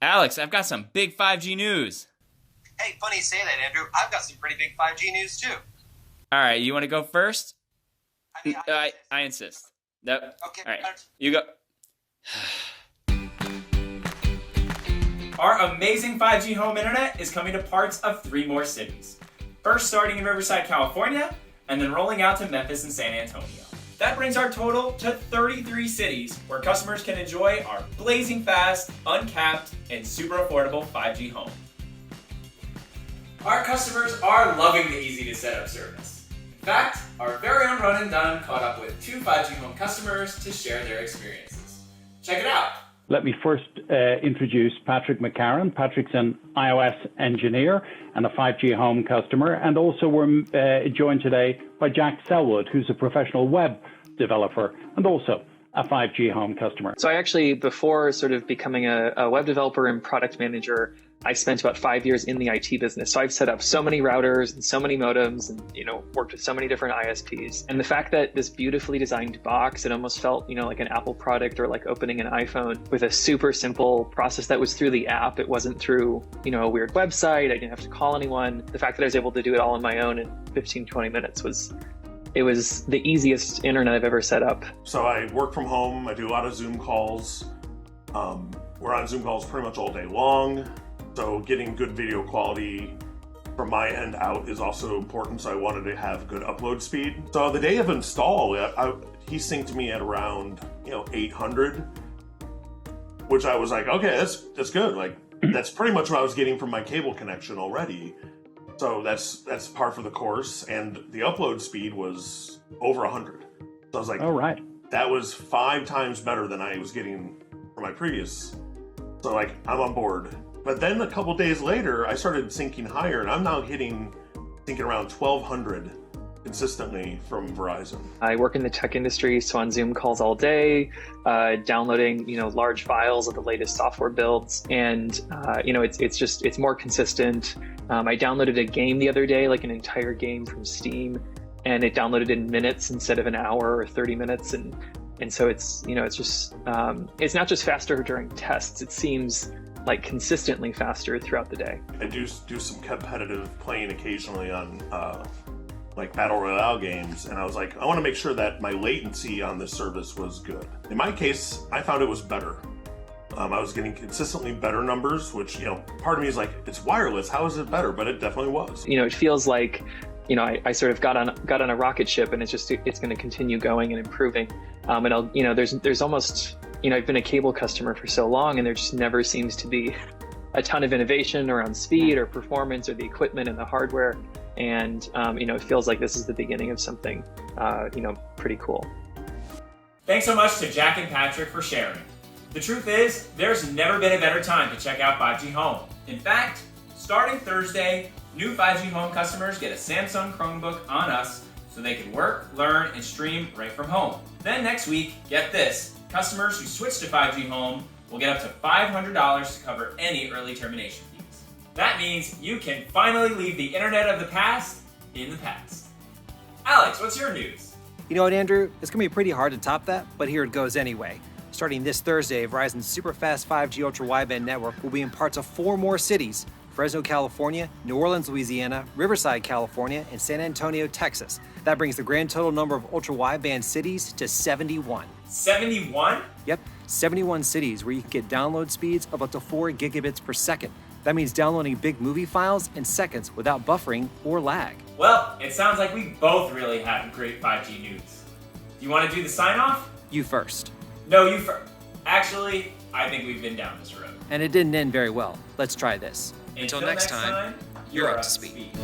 Alex, I've got some big 5G news. Hey, funny you say that, Andrew. I've got some pretty big 5G news, too. All right, you want to go first? I mean, I insist. No. Okay. All right, you go. Our amazing 5G home internet is coming to parts of 3 more cities. First starting in Riverside, California, and then rolling out to Memphis and San Antonio. That brings our total to 33 cities where customers can enjoy our blazing fast, uncapped, and super affordable 5G home. Our customers are loving the easy to set up service. In fact, our very own Run and Done caught up with 2 5G home customers to share their experiences. Check it out. Let me first introduce Patrick McCarran. Patrick's an iOS engineer and a 5G home customer. And also we're joined today by Jack Selwood, who's a professional web developer and also a 5G home customer. So I actually, before sort of becoming a web developer and product manager, I spent about 5 years in the IT business. So I've set up so many routers and so many modems and, worked with so many different ISPs. And the fact that this beautifully designed box, it almost felt, like an Apple product or like opening an iPhone with a super simple process that was through the app. It wasn't through, a weird website. I didn't have to call anyone. The fact that I was able to do it all on my own in 15, 20 minutes was the easiest internet I've ever set up. So I work from home. I do a lot of Zoom calls. We're on Zoom calls pretty much all day long. So getting good video quality from my end out is also important. So I wanted to have good upload speed. So the day of install, he synced me at around 800, which I was like, okay, that's good. Like that's pretty much what I was getting from my cable connection already. So that's par for the course, and the upload speed was over 100. So I was like, all right, that was 5 times better than I was getting from my previous. So like, I'm on board. But then a couple days later, I started syncing higher, and I'm now thinking around 1,200 consistently from Verizon. I work in the tech industry, so on Zoom calls all day, downloading large files of the latest software builds, and it's more consistent. I downloaded a game the other day, like an entire game from Steam, and it downloaded in minutes instead of an hour or 30 minutes, and so it's it's not just faster during tests. It seems like consistently faster throughout the day. I do some competitive playing occasionally on like battle royale games, and I was like, I want to make sure that my latency on this service was good. In my case, I found it was better. I was getting consistently better numbers, which part of me is like, it's wireless, how is it better? But it definitely was. It feels like I sort of got on a rocket ship, and it's going to continue going and improving. And there's almost I've been a cable customer for so long, and there just never seems to be a ton of innovation around speed or performance or the equipment and the hardware. And, it feels like this is the beginning of something, pretty cool. Thanks so much to Jack and Patrick for sharing. The truth is, there's never been a better time to check out 5G Home. In fact, starting Thursday, new 5G Home customers get a Samsung Chromebook on us so they can work, learn, and stream right from home. Then next week, get this, customers who switch to 5G Home will get up to $500 to cover any early termination fees. That means you can finally leave the internet of the past in the past. Alex, what's your news? You know what, Andrew? It's going to be pretty hard to top that, but here it goes anyway. Starting this Thursday, Verizon's super fast 5G ultra wideband network will be in parts of 4 more cities: Fresno, California, New Orleans, Louisiana, Riverside, California, and San Antonio, Texas. That brings the grand total number of ultra wideband cities to 71. 71? Yep, 71 cities where you can get download speeds of up to 4 gigabits per second. That means downloading big movie files in seconds without buffering or lag. Well, it sounds like we both really have great 5G news. Do you want to do the sign-off? You first. No, you first. Actually, I think we've been down this road. And it didn't end very well. Let's try this. Until next time, you're up to speed.